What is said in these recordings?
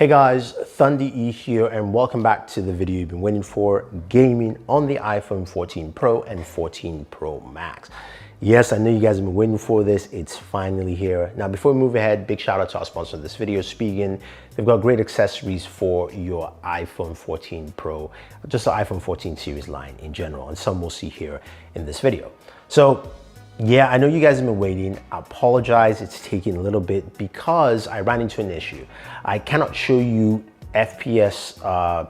Hey guys, Thunder E here and welcome back to the video you've been waiting for, gaming on the iPhone 14 Pro and 14 Pro Max. Yes, I know you guys have been waiting for this. It's finally here. Now, before we move ahead, big shout out to our sponsor of this video, Spigen. They've got great accessories for your iPhone 14 Pro, just the iPhone 14 series line in general, and some we'll see here in this video. So, yeah, I know you guys have been waiting. I apologize, it's taking a little bit because I ran into an issue. I cannot show you FPS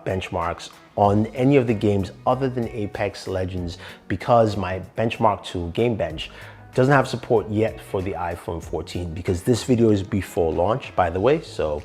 benchmarks on any of the games other than Apex Legends because my benchmark tool, GameBench, doesn't have support yet for the iPhone 14 because this video is before launch, by the way. So,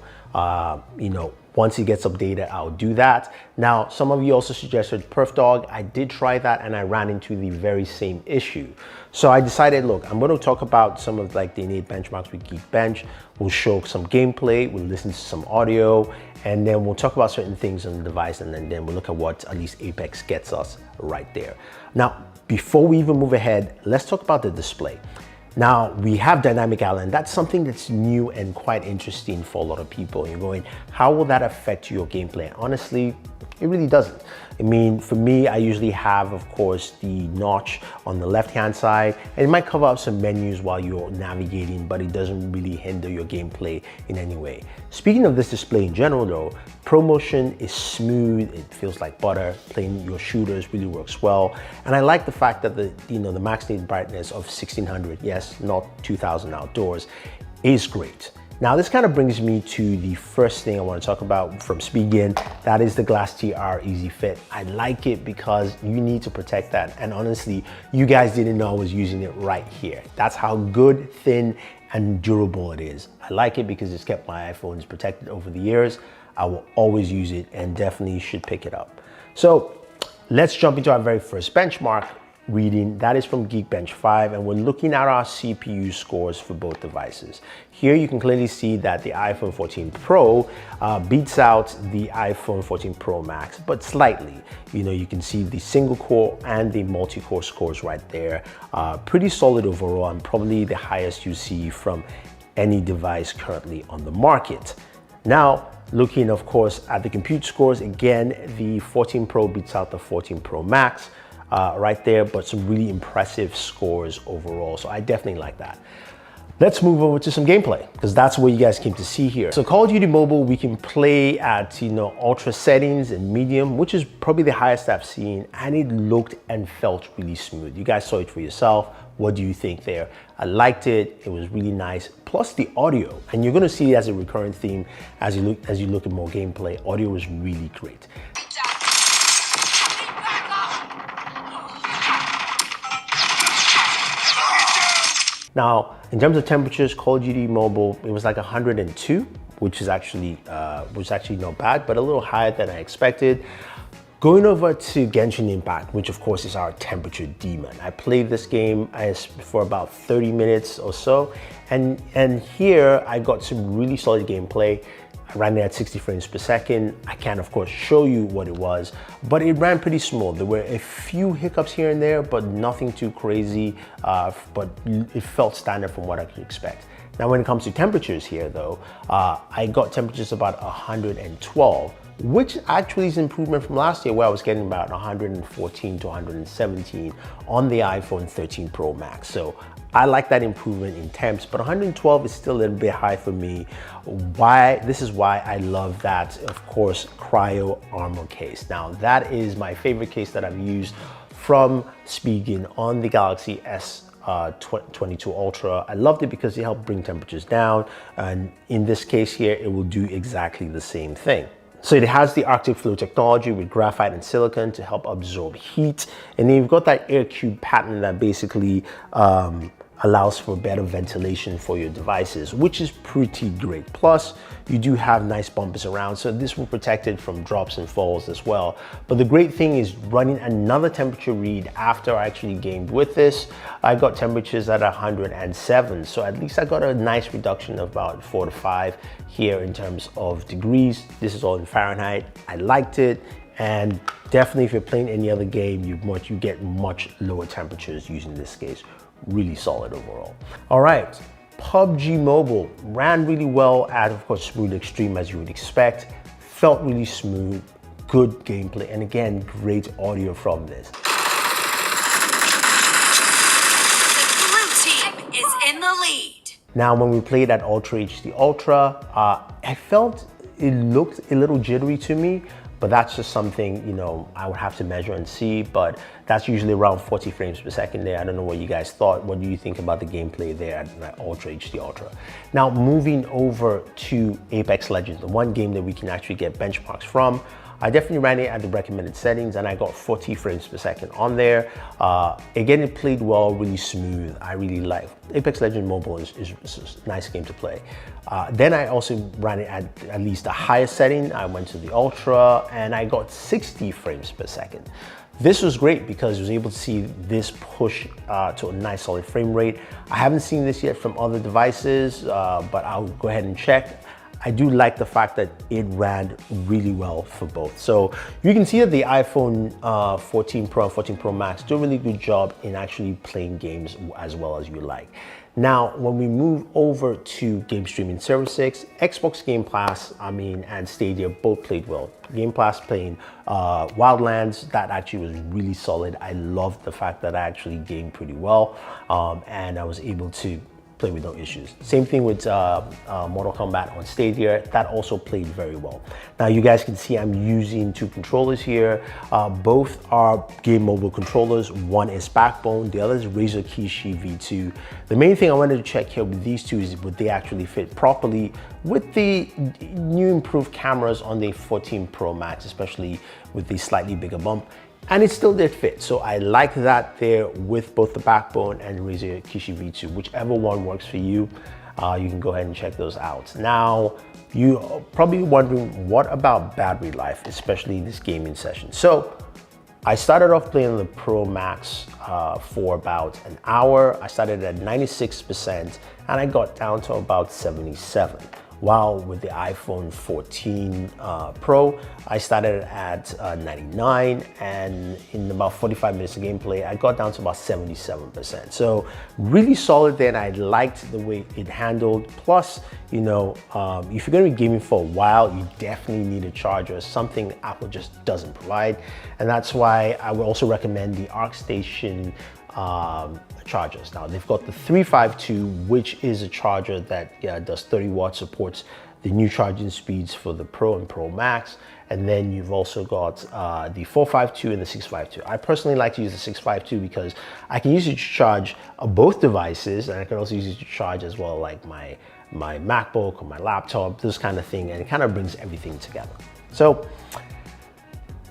once it gets updated, I'll do that. Now, some of you also suggested PerfDog. I did try that and I ran into the very same issue. So I decided, look, I'm going to talk about some of the innate benchmarks with Geekbench. We'll show some gameplay, we'll listen to some audio, and then we'll talk about certain things on the device, and then we'll look at what at least Apex gets us right there. Now, before we even move ahead, let's talk about the display. Now, we have dynamic island. That's something that's new and quite interesting for a lot of people. You're going, how will that affect your gameplay? Honestly, it really doesn't. I mean, for me, I usually have, of course, the notch on the left-hand side, and it might cover up some menus while you're navigating, but it doesn't really hinder your gameplay in any way. Speaking of this display in general though, ProMotion is smooth, it feels like butter, playing your shooters really works well. And I like the fact that the max native brightness of 1600, yes, not 2000 outdoors, is great. Now, this kind of brings me to the first thing I want to talk about from Spigen. That is the Glass TR Easy Fit. I like it because you need to protect that. And honestly, you guys didn't know I was using it right here. That's how good, thin, and durable it is. I like it because it's kept my iPhones protected over the years. I will always use it and definitely should pick it up. So let's jump into our very first benchmark reading. That is from Geekbench 5, and we're looking at our CPU scores for both devices. Here you can clearly see that the iPhone 14 Pro beats out the iPhone 14 Pro Max, but slightly. You can see the single core and the multi-core scores right there. Pretty solid overall, and probably the highest you see from any device currently on the market. Now, looking of course at the compute scores, again, the 14 Pro beats out the 14 Pro Max. Right there, but some really impressive scores overall. So I definitely like that. Let's move over to some gameplay because that's what you guys came to see here. So Call of Duty Mobile, we can play at ultra settings and medium, which is probably the highest I've seen, and it looked and felt really smooth. You guys saw it for yourself. What do you think there? I liked it. It was really nice. Plus the audio, and you're going to see it as a recurring theme as you look at more gameplay. Audio was really great. Now, in terms of temperatures, Call of Duty Mobile, it was like 102, which is actually not bad, but a little higher than I expected. Going over to Genshin Impact, which of course is our temperature demon. I played this game for about 30 minutes or so, and here I got some really solid gameplay. I ran it at 60 frames per second. I can't, of course, show you what it was, but it ran pretty smooth. There were a few hiccups here and there, but nothing too crazy, but it felt standard from what I could expect. Now, when it comes to temperatures here, though, I got temperatures about 112, which actually is an improvement from last year where I was getting about 114 to 117 on the iPhone 13 Pro Max. So I like that improvement in temps, but 112 is still a little bit high for me. This is why I love that, of course, Cryo Armor case. Now, that is my favorite case that I've used from Spigen on the Galaxy S22 Ultra. I loved it because it helped bring temperatures down, and in this case here, it will do exactly the same thing. So it has the Arctic Flow technology with graphite and silicon to help absorb heat, and then you've got that air cube pattern that basically allows for better ventilation for your devices, which is pretty great. Plus, you do have nice bumpers around, so this will protect it from drops and falls as well. But the great thing is running another temperature read after I actually gamed with this. I got temperatures at 107, so at least I got a nice reduction of about 4 to 5 here in terms of degrees. This is all in Fahrenheit. I liked it. And definitely if you're playing any other game, you get much lower temperatures using this case. Really solid overall. All right, PUBG Mobile ran really well at, of course, smooth extreme as you would expect. Felt really smooth, good gameplay, and again, great audio from this. The blue team is in the lead. Now, when we played at Ultra HD Ultra, I felt it looked a little jittery to me, but that's just something, you know, I would have to measure and see, but that's usually around 40 frames per second there. I don't know what you guys thought. What do you think about the gameplay there at Ultra HD Ultra? Now, moving over to Apex Legends, the one game that we can actually get benchmarks from, I definitely ran it at the recommended settings and I got 40 frames per second on there. Again, it played well, really smooth. I really like Apex Legends Mobile is a nice game to play. Then I also ran it at least the highest setting. I went to the Ultra and I got 60 frames per second. This was great because I was able to see this push to a nice solid frame rate. I haven't seen this yet from other devices, but I'll go ahead and check. I do like the fact that it ran really well for both. So you can see that the iPhone 14 Pro and 14 Pro Max do a really good job in actually playing games as well as you like. Now, when we move over to game streaming services, Xbox Game Pass, and Stadia both played well. Game Pass playing Wildlands, that actually was really solid. I loved the fact that I actually gamed pretty well, and I was able to play with no issues. Same thing with Mortal Kombat on Stadia, that also played very well. Now you guys can see I'm using two controllers here. Both are game mobile controllers. One is Backbone, the other is Razer Kishi V2. The main thing I wanted to check here with these two is would they actually fit properly with the new improved cameras on the 14 Pro Max, especially with the slightly bigger bump. And it still did fit. So I like that there with both the Backbone and Razer Kishi V2. Whichever one works for you, you can go ahead and check those out. Now, you're probably wondering, what about battery life, especially in this gaming session? So I started off playing the Pro Max for about an hour. I started at 96% and I got down to about 77. While with the iPhone 14 Pro, I started at 99, and in about 45 minutes of gameplay, I got down to about 77%. So really solid there, and I liked the way it handled. Plus, you know, if you're gonna be gaming for a while, you definitely need a charger, something Apple just doesn't provide. And that's why I would also recommend the ArcStation chargers. Now they've got the 352, which is a charger that does 30 watts, supports the new charging speeds for the Pro and Pro Max. And then you've also got the 452 and the 652. I personally like to use the 652 because I can use it to charge both devices, and I can also use it to charge as well, like my MacBook or my laptop, this kind of thing, and it kind of brings everything together. So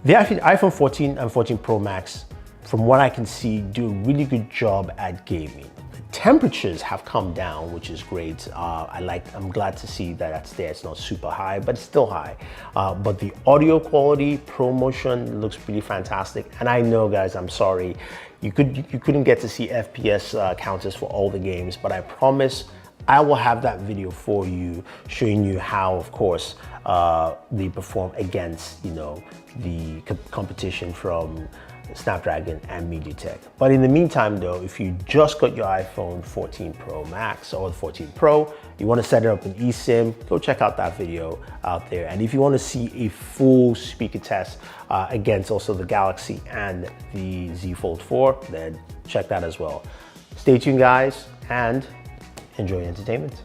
the iPhone 14 and 14 Pro Max, from what I can see, do a really good job at gaming. The temperatures have come down, which is great. I'm glad to see that that's there. It's not super high, but it's still high. But the audio quality, ProMotion looks pretty fantastic. And I know, guys, I'm sorry, you couldn't get to see FPS counters for all the games, but I promise I will have that video for you showing you how, of course, they perform against, you know, the competition from Snapdragon and MediaTek. But in the meantime though, if you just got your iPhone 14 Pro Max or the 14 Pro, you want to set it up in eSIM, go check out that video out there. And if you want to see a full speaker test against also the Galaxy and the Z Fold 4, then check that as well. Stay tuned, guys, and enjoy entertainment.